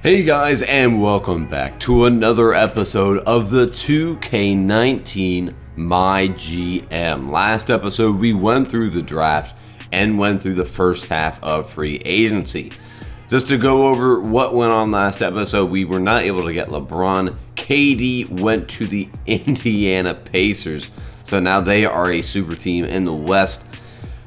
Hey guys, and welcome back to another episode of the 2K19 MyGM. Last episode we went through the draft and went through the first half of free agency. Just to go over what went on last episode, we were not able to get Lebron. KD went to the Indiana Pacers, so now they are a super team in the West.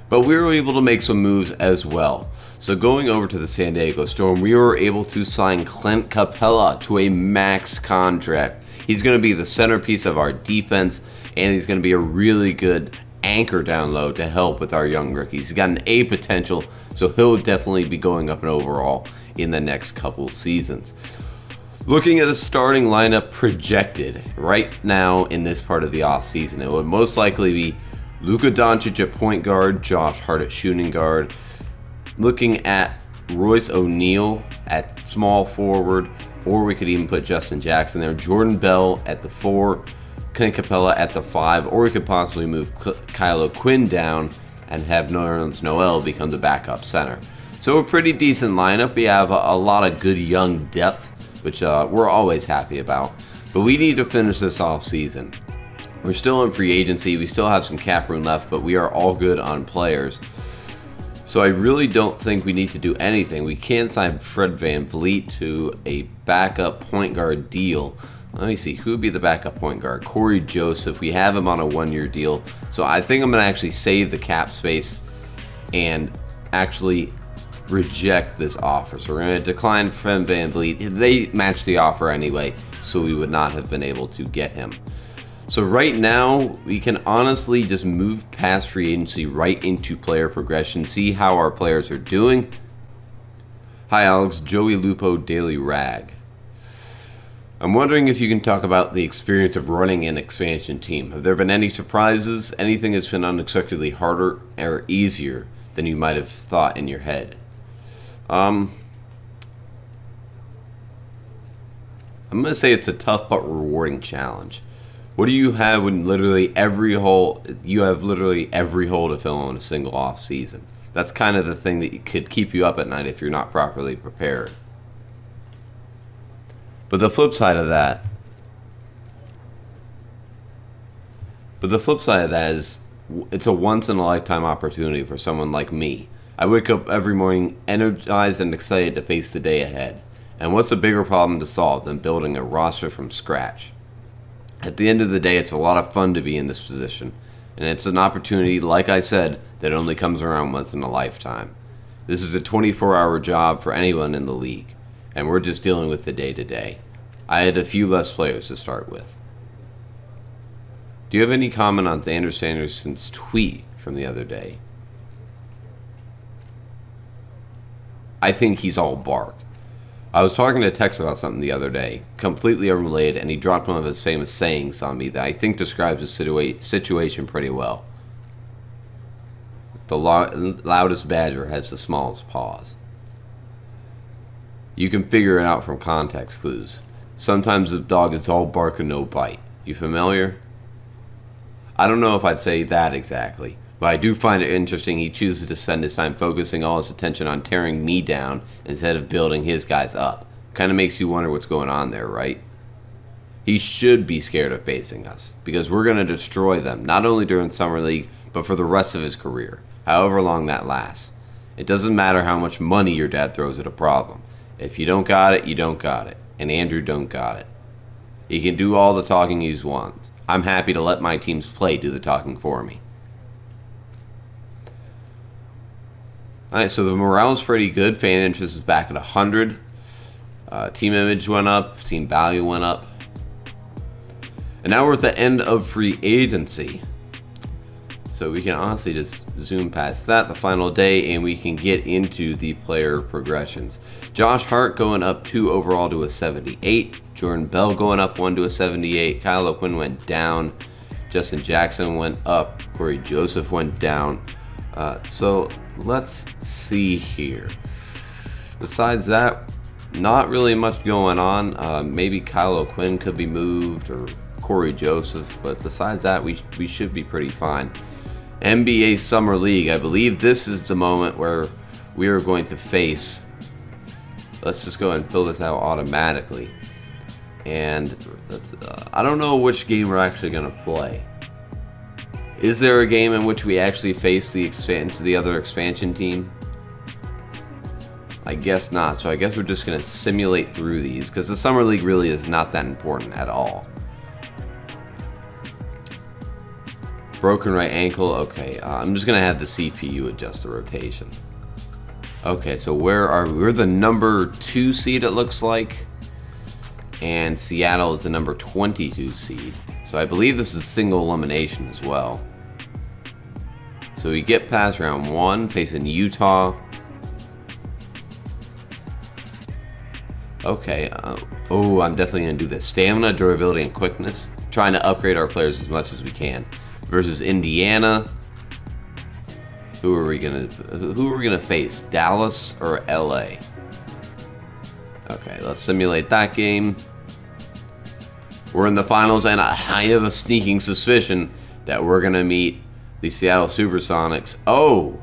But we were able to make some moves as well. So going over to the San Diego Storm, we were able to sign Clint Capella to a max contract. He's going to be the centerpiece of our defense, and he's going to be a really good anchor down low to help with our young rookies. He's got an A potential, so he'll definitely be going up in overall in the next couple seasons. Looking at the starting lineup projected right now in this part of the offseason, it would most likely be Luka Doncic at point guard, Josh Hart at shooting guard. Looking at Royce O'Neal at small forward, or we could even put Justin Jackson there. Jordan Bell at the 4, Clint Capella at the 5, or we could possibly move Kylo Quinn down and have Nerlens Noel become the backup center. So a pretty decent lineup. We have a lot of good young depth, which we're always happy about. But we need to finish this off season. We're still in free agency. We still have some cap room left, but we are all good on players. So I really don't think we need to do anything. We can sign Fred VanVleet to a backup point guard deal. Let me see, who would be the backup point guard? Corey Joseph. We have him on a one-year deal. So I think I'm going to actually save the cap space and actually reject this offer. So we're going to decline Fred VanVleet. They matched the offer anyway, so we would not have been able to get him. So right now, we can honestly just move past free agency right into player progression, see how our players are doing. Hi Alex, Joey Lupo, Daily Rag. I'm wondering if you can talk about the experience of running an expansion team. Have there been any surprises, anything that's been unexpectedly harder or easier than you might have thought in your head? I'm going to say it's a tough but rewarding challenge. What do you have when literally every hole, you have literally every hole to fill in a single off season? That's kind of the thing that could keep you up at night if you're not properly prepared. But the flip side of that, is it's a once in a lifetime opportunity for someone like me. I wake up every morning energized and excited to face the day ahead. And what's a bigger problem to solve than building a roster from scratch? At the end of the day, it's a lot of fun to be in this position, and it's an opportunity, like I said, that only comes around once in a lifetime. This is a 24-hour job for anyone in the league, and we're just dealing with the day-to-day. I had a few less players to start with. Do you have any comment on Xander Sanderson's tweet from the other day? I think he's all bark. I was talking to Tex about something the other day, completely unrelated, and he dropped one of his famous sayings on me that I think describes the situation pretty well. The loudest badger has the smallest paws. You can figure it out from context clues. Sometimes the dog is all bark and no bite. You familiar? I don't know if I'd say that exactly, but I do find it interesting he chooses to spend his time focusing all his attention on tearing me down instead of building his guys up. Kind of makes you wonder what's going on there, right? He should be scared of facing us, because we're going to destroy them, not only during Summer League, but for the rest of his career, however long that lasts. It doesn't matter how much money your dad throws at a problem. If you don't got it, you don't got it. And Andrew don't got it. He can do all the talking he wants. I'm happy to let my team's play do the talking for me. Alright, so the morale's pretty good. Fan interest is back at 100. Team image went up. Team value went up. And now we're at the end of free agency. So we can honestly just zoom past that, the final day, and we can get into the player progressions. Josh Hart going up 2 overall to a 78. Jordan Bell going up 1 to a 78. Kylo Quinn went down. Justin Jackson went up. Corey Joseph went down. So let's see here. Besides that, not really much going on. Maybe Kylo Quinn could be moved, or Corey Joseph, but besides that, we should be pretty fine. Mba Summer League. I believe this is the moment where we are going to face let's just go ahead and fill this out automatically. And I don't know which game we're actually going to play. Is there a game in which we actually face the other expansion team? I guess not, so I guess we're just going to simulate through these, because the Summer League really is not that important at all. Broken right ankle, okay, I'm just going to have the CPU adjust the rotation. Okay, so where are we? We're the number 2 seed, it looks like. And Seattle is the number 22 seed. So I believe this is single elimination as well. So we get past round 1, facing Utah. Okay, oh, I'm definitely going to do this. Stamina, durability, and quickness. Trying to upgrade our players as much as we can. Versus Indiana. Who are we gonna face? Dallas or LA? Okay, let's simulate that game. We're in the finals, and I have a sneaking suspicion that we're gonna meet the Seattle Supersonics. Oh!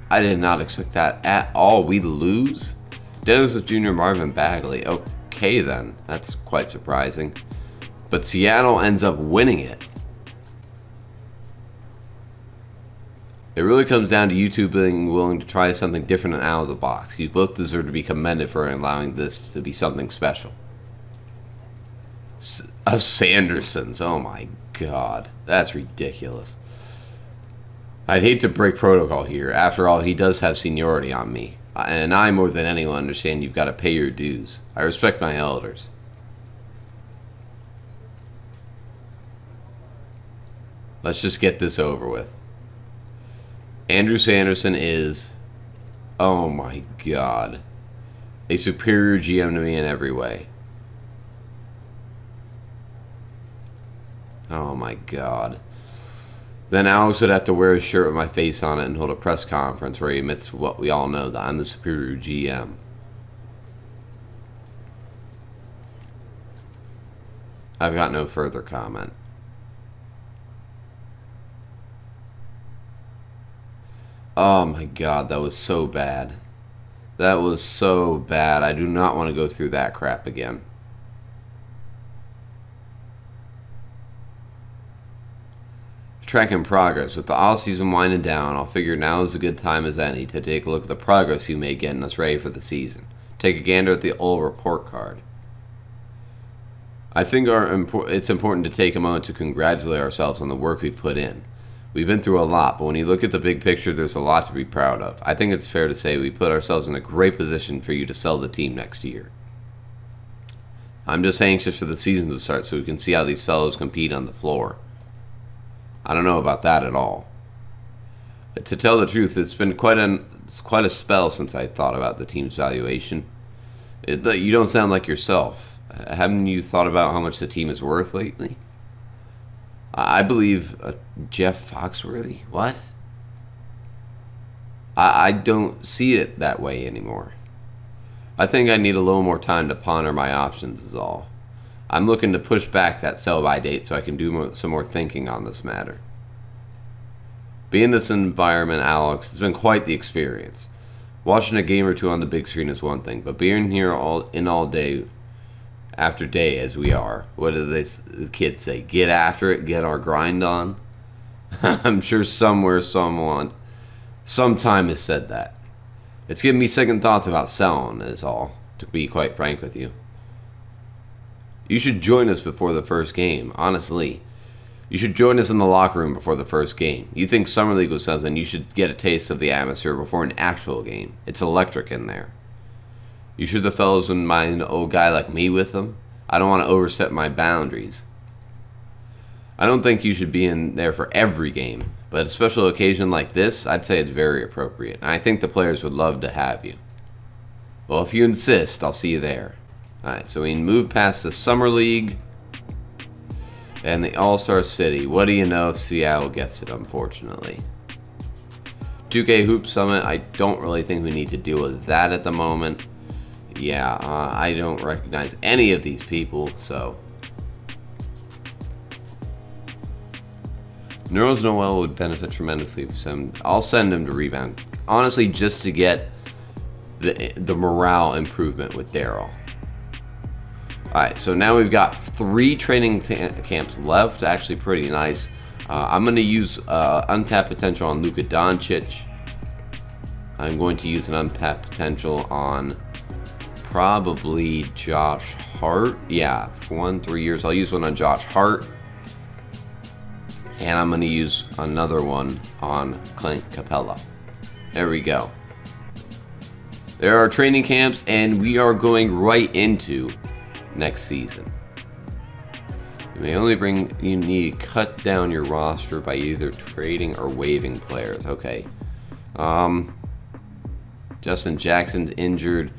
I did not expect that at all. We lose? Dennis Jr. Marvin Bagley. Okay then, that's quite surprising. But Seattle ends up winning it. It really comes down to you two being willing to try something different and out of the box. You both deserve to be commended for allowing this to be something special. Sandersons, oh my god. That's ridiculous. I'd hate to break protocol here. After all, he does have seniority on me. And I, more than anyone, understand you've got to pay your dues. I respect my elders. Let's just get this over with. Andrew Sanderson is, oh my god, a superior GM to me in every way. Oh my god. Then Alex would have to wear a shirt with my face on it and hold a press conference where he admits what we all know, that I'm the superior GM. I've got no further comment. Oh my god, that was so bad. That was so bad. I do not want to go through that crap again. Tracking progress. With the off-season winding down, I'll figure now is a good time as any to take a look at the progress you made getting us ready for the season. Take a gander at the old report card. I think it's important to take a moment to congratulate ourselves on the work we've put in. We've been through a lot, but when you look at the big picture, there's a lot to be proud of. I think it's fair to say we put ourselves in a great position for you to sell the team next year. I'm just anxious for the season to start so we can see how these fellows compete on the floor. I don't know about that at all. But to tell the truth, it's been quite a spell since I thought about the team's valuation. You don't sound like yourself. Haven't you thought about how much the team is worth lately? I believe Jeff Foxworthy. What? I don't see it that way anymore. I think I need a little more time to ponder my options is all. I'm looking to push back that sell-by date so I can do some more thinking on this matter. Being in this environment, Alex, has been quite the experience. Watching a game or two on the big screen is one thing, but being here all day after day as we are, what do the kids say? Get after it, get our grind on. I'm sure somewhere sometime has said that. It's given me second thoughts about selling is all, to be quite frank with you. You should join us before the first game, honestly. You should join us in the locker room before the first game. You think Summer League was something, you should get a taste of the atmosphere before an actual game. It's electric in there. You sure the fellows wouldn't mind an old guy like me with them? I don't want to overstep my boundaries. I don't think you should be in there for every game, but a special occasion like this, I'd say it's very appropriate. And I think the players would love to have you. Well, if you insist, I'll see you there. Alright, so we move past the Summer League and the All-Star City. What do you know? Seattle gets it, unfortunately. 2K Hoop Summit, I don't really think we need to deal with that at the moment. Yeah, I don't recognize any of these people, so. Nerlens Noel would benefit tremendously. I'll send him to rebound. Honestly, just to get the morale improvement with Daryl. Alright, so now we've got 3 training camps left. Actually pretty nice. I'm going to use untapped potential on Luka Doncic. I'm going to use an untapped potential on probably Josh Hart. Yeah, for 1-3 years. I'll use one on Josh Hart. And I'm going to use another one on Clint Capella. There we go. There are training camps, and we are going right into next season. You may only you need to cut down your roster by either trading or waiving players. Okay. Justin Jackson's injured.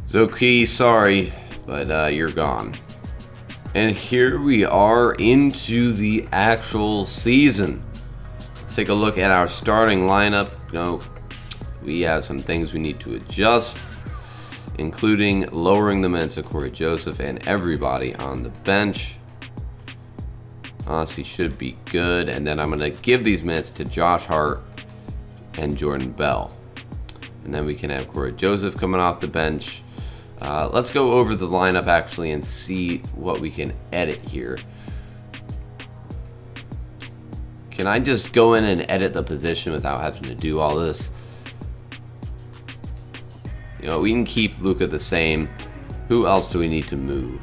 Zoki, sorry, but you're gone. And here we are into the actual season. Let's take a look at our starting lineup. We have some things we need to adjust, including lowering the minutes of Corey Joseph and everybody on the bench. Honestly, should be good. And then I'm going to give these minutes to Josh Hart and Jordan Bell. And then we can have Corey Joseph coming off the bench. Let's go over the lineup actually and see what we can edit here. Can I just go in and edit the position without having to do all this? We can keep Luka the same. Who else do we need to move?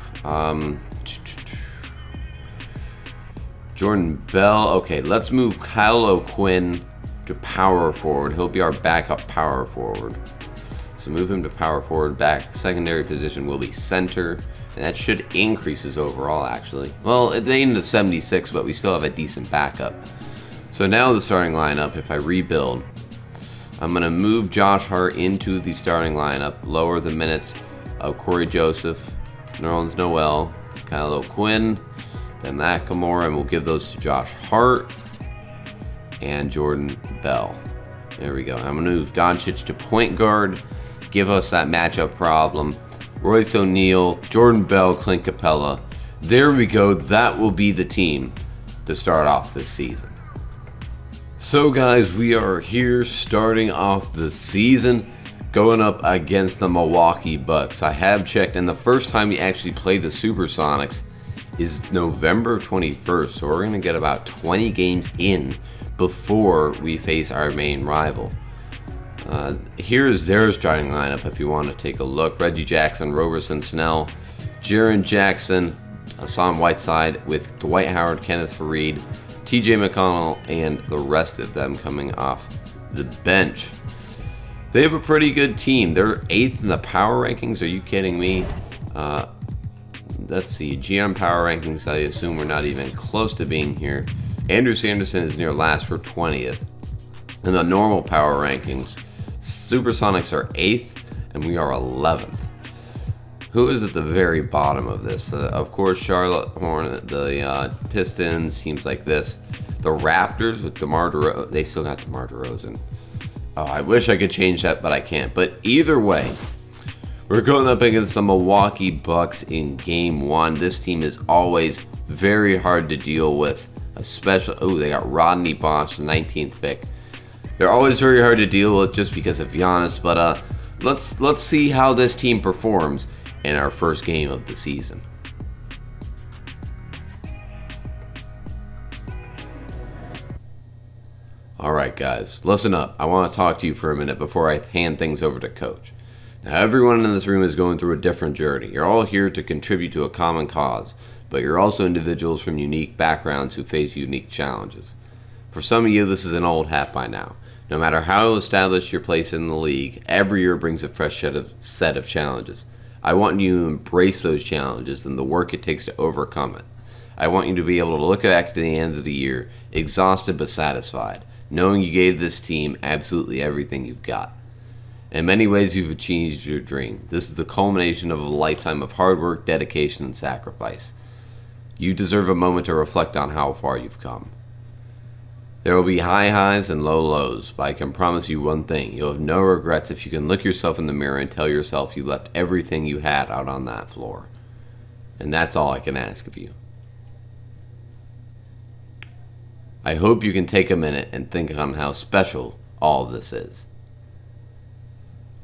Jordan Bell. Okay, let's move Kyle O'Quinn to power forward. He'll be our backup power forward. So move him to power forward. Back secondary position will be center. And that should increase his overall, actually. Well, it ain't a 76, but we still have a decent backup. So now the starting lineup, if I rebuild, I'm going to move Josh Hart into the starting lineup, lower the minutes of Corey Joseph, Nerlens Noel, Kyle O'Quinn, Ben Nakamura, and we'll give those to Josh Hart and Jordan Bell. There we go. I'm going to move Doncic to point guard, give us that matchup problem. Royce O'Neal, Jordan Bell, Clint Capella. There we go. That will be the team to start off this season. So guys, we are here starting off the season going up against the Milwaukee Bucks. I have checked, and the first time we actually play the Supersonics is November 21st. So we're going to get about 20 games in before we face our main rival. Here's their starting lineup if you want to take a look. Reggie Jackson, Roberson Snell, Jaren Jackson, Hassan Whiteside with Dwight Howard, Kenneth Faried, TJ McConnell, and the rest of them coming off the bench. They have a pretty good team. They're 8th in the power rankings. Are you kidding me? Let's see. GM power rankings, I assume we're not even close to being here. Andrew Sanderson is near last for 20th. In the normal power rankings, Supersonics are 8th, and we are 11th. Who is at the very bottom of this? Of course, Charlotte Hornets, the Pistons, teams like this. The Raptors with DeMar DeRozan. They still got DeMar DeRozan. Oh, I wish I could change that, but I can't. But either way, we're going up against the Milwaukee Bucks in Game 1. This team is always very hard to deal with. Especially, oh, they got Rodney Bosch, 19th pick. They're always very hard to deal with just because of Giannis. But let's see how this team performs in our first game of the season. Alright guys, listen up. I want to talk to you for a minute before I hand things over to Coach. Now everyone in this room is going through a different journey. You're all here to contribute to a common cause, but you're also individuals from unique backgrounds who face unique challenges. For some of you, this is an old hat by now. No matter how established your place in the league, every year brings a fresh set of challenges. I want you to embrace those challenges and the work it takes to overcome it. I want you to be able to look back to the end of the year, exhausted but satisfied, knowing you gave this team absolutely everything you've got. In many ways, you've achieved your dream. This is the culmination of a lifetime of hard work, dedication, and sacrifice. You deserve a moment to reflect on how far you've come. There will be high highs and low lows, but I can promise you one thing. You'll have no regrets if you can look yourself in the mirror and tell yourself you left everything you had out on that floor. And that's all I can ask of you. I hope you can take a minute and think on how special all of this is.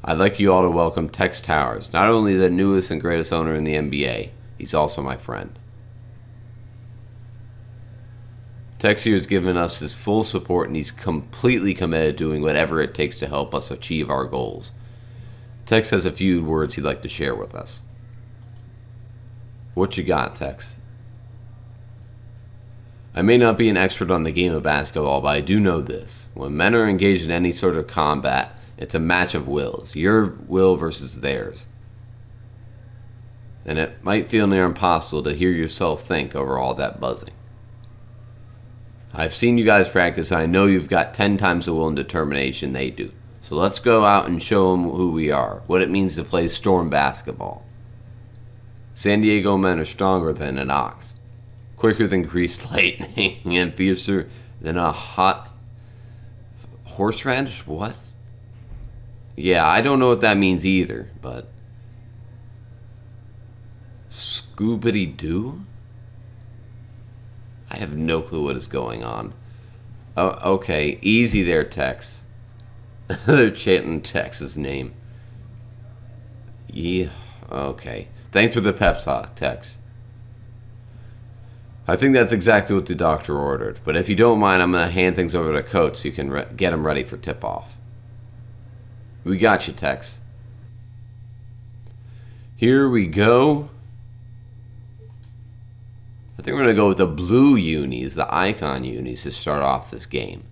I'd like you all to welcome Tex Towers, not only the newest and greatest owner in the NBA, he's also my friend. Tex here has given us his full support and he's completely committed to doing whatever it takes to help us achieve our goals. Tex has a few words he'd like to share with us. What you got, Tex? I may not be an expert on the game of basketball, but I do know this. When men are engaged in any sort of combat, it's a match of wills. Your will versus theirs. And it might feel near impossible to hear yourself think over all that buzzing. I've seen you guys practice, and I know you've got 10 times the will and determination they do. So let's go out and show them who we are, what it means to play storm basketball. San Diego men are stronger than an ox, quicker than greased lightning, and fiercer than a hot horseradish? What? Yeah, I don't know what that means either, but... Scoobity-doo? I have no clue what is going on. Oh, okay, easy there, Tex. They're chanting Tex's name. Yeah, okay. Thanks for the pep talk, Tex. I think that's exactly what the doctor ordered, but if you don't mind, I'm going to hand things over to Coach so you can get him ready for tip-off. We got you, Tex. Here we go. I think we're going to go with the blue unis, the icon unis, to start off this game.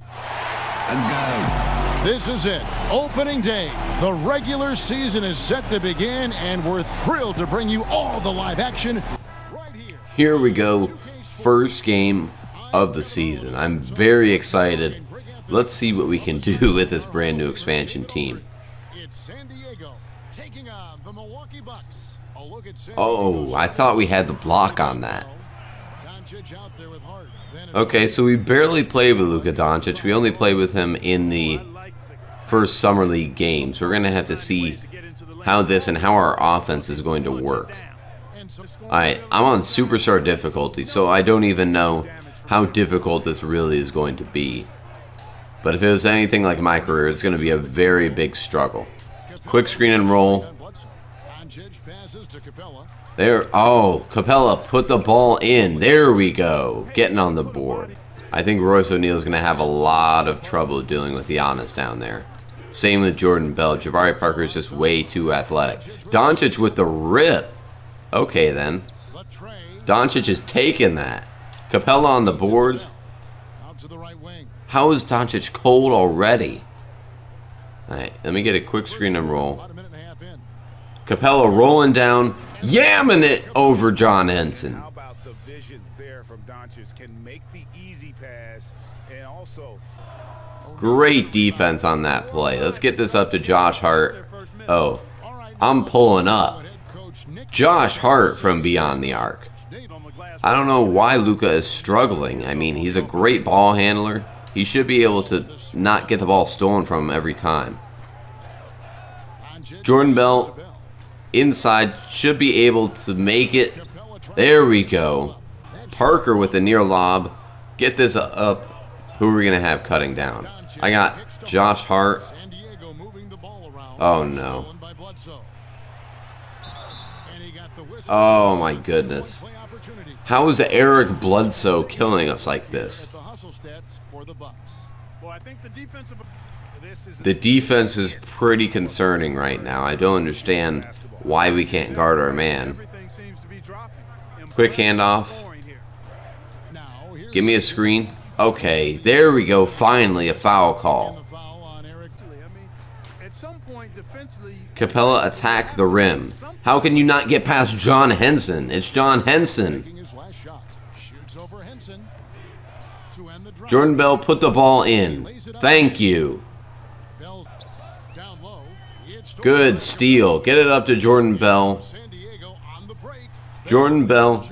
And go. This is it. Opening day. The regular season is set to begin, and we're thrilled to bring you all the live action right here. Here we go. First game of the season. I'm very excited. Let's see what we can do with this brand new expansion team. It's San Diego taking on the Milwaukee Bucks. Oh, I thought we had the block on that. Okay, so we barely played with Luka Doncic. We only played with him in the first Summer League game. So we're going to have to see how this and how our offense is going to work. Alright, I'm on Superstar difficulty, so I don't even know how difficult this really is going to be. But if it was anything like my career, it's going to be a very big struggle. Quick screen and roll. There, oh, Capella put the ball in. There we go. Getting on the board. I think Royce O'Neal is going to have a lot of trouble dealing with Giannis down there. Same with Jordan Bell. Jabari Parker is just way too athletic. Doncic with the rip. Okay, then. Doncic is taking that. Capella on the boards. How is Doncic cold already? Alright, let me get a quick screen and roll. Capella rolling down, yamming it over John Henson. How about the vision there from Doncic can make the easy pass and also great defense on that play. Let's get this up to Josh Hart. Oh, I'm pulling up. Josh Hart from beyond the arc. I don't know why Luka is struggling. I mean, he's a great ball handler. He should be able to not get the ball stolen from him every time. Jordan Bell inside should be able to make it. There we go. Parker with the near lob. Get this up. Who are we going to have cutting down? I got Josh Hart. Oh, no. Oh, my goodness. How is Eric Bledsoe killing us like this? The defense is pretty concerning right now. I don't understand why we can't guard our man. Quick handoff. Give me a screen. Okay, there we go. Finally, a foul call. Capella attack the rim. How can you not get past John Henson? It's John Henson. Jordan Bell put the ball in. Thank you. Good steal. Get it up to Jordan Bell. Jordan Bell.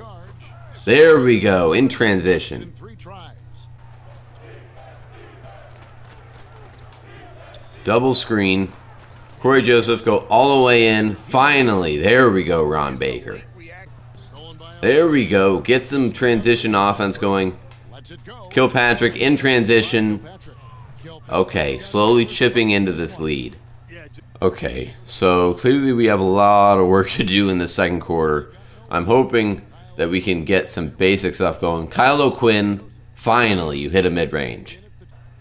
There we go. In transition. Double screen. Corey Joseph go all the way in. Finally. There we go, Ron Baker. There we go. Get some transition offense going. Kilpatrick in transition. Okay, slowly chipping into this lead. Okay, so clearly we have a lot of work to do in the second quarter. I'm hoping that we can get some basic stuff going. Kyle O'Quinn, finally, you hit a mid-range.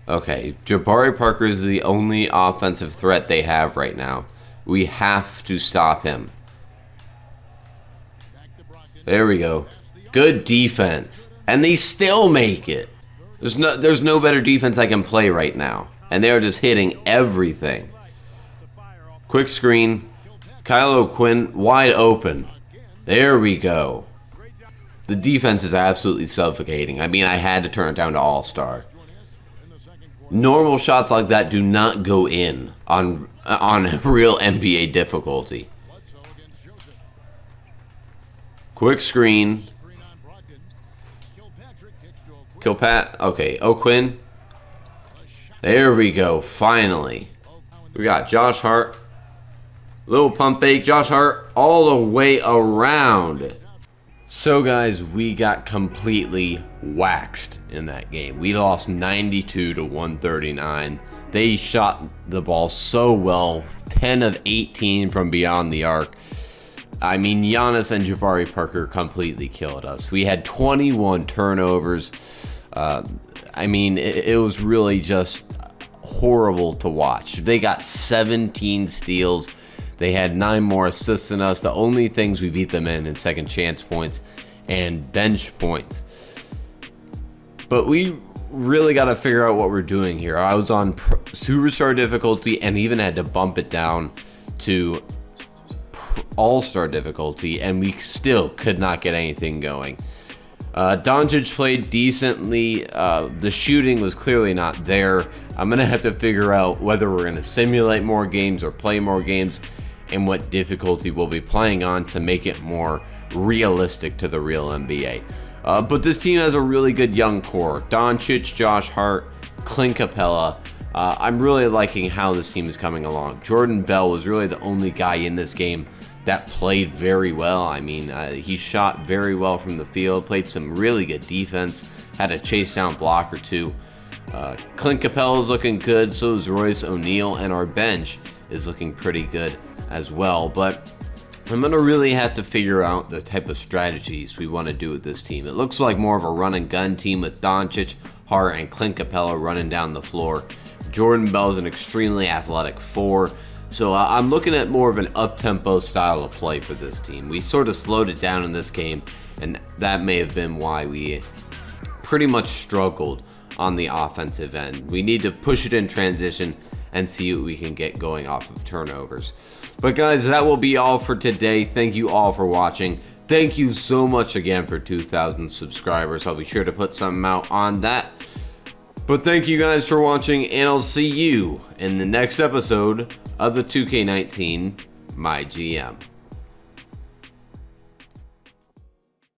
Okay, Jabari Parker is the only offensive threat they have right now. We have to stop him. There we go. Good defense. And they still make it. There's no better defense I can play right now. And they're just hitting everything. Quick screen. Kyle O'Quinn wide open. There we go. The defense is absolutely suffocating. I mean, I had to turn it down to All-Star. Normal shots like that do not go in on real NBA difficulty. Quick screen. Okay, O'Quinn. There we go, finally. We got Josh Hart. Little pump fake, Josh Hart all the way around. So guys, we got completely waxed in that game. We lost 92 to 139. They shot the ball so well, 10 of 18 from beyond the arc. I mean, Giannis and Jabari Parker completely killed us. We had 21 turnovers. I mean, it was really just horrible to watch. They got 17 steals. They had 9 more assists than us. The only things we beat them in second chance points and bench points. But we really got to figure out what we're doing here. I was on Superstar difficulty and even had to bump it down to All-Star difficulty, and we still could not get anything going. Doncic played decently. The shooting was clearly not there. I'm going to have to figure out whether we're going to simulate more games or play more games, and what difficulty we'll be playing on to make it more realistic to the real NBA. But this team has a really good young core. Doncic, Josh Hart, Clint Capella. I'm really liking how this team is coming along. Jordan Bell was really the only guy in this game that played very well. I mean, he shot very well from the field, played some really good defense, had a chase down block or two. Clint Capella is looking good, so is Royce O'Neal, and our bench is looking pretty good as well. But I'm going to really have to figure out the type of strategies we want to do with this team. It looks like more of a run and gun team with Doncic, Hart, and Clint Capella running down the floor. Jordan Bell is an extremely athletic 4. So I'm looking at more of an up-tempo style of play for this team. We sort of slowed it down in this game, and that may have been why we pretty much struggled on the offensive end. We need to push it in transition and see what we can get going off of turnovers. But guys, that will be all for today. Thank you all for watching. Thank you so much again for 2,000 subscribers. I'll be sure to put something out on that. But thank you guys for watching, and I'll see you in the next episode of the 2K19 MyGM.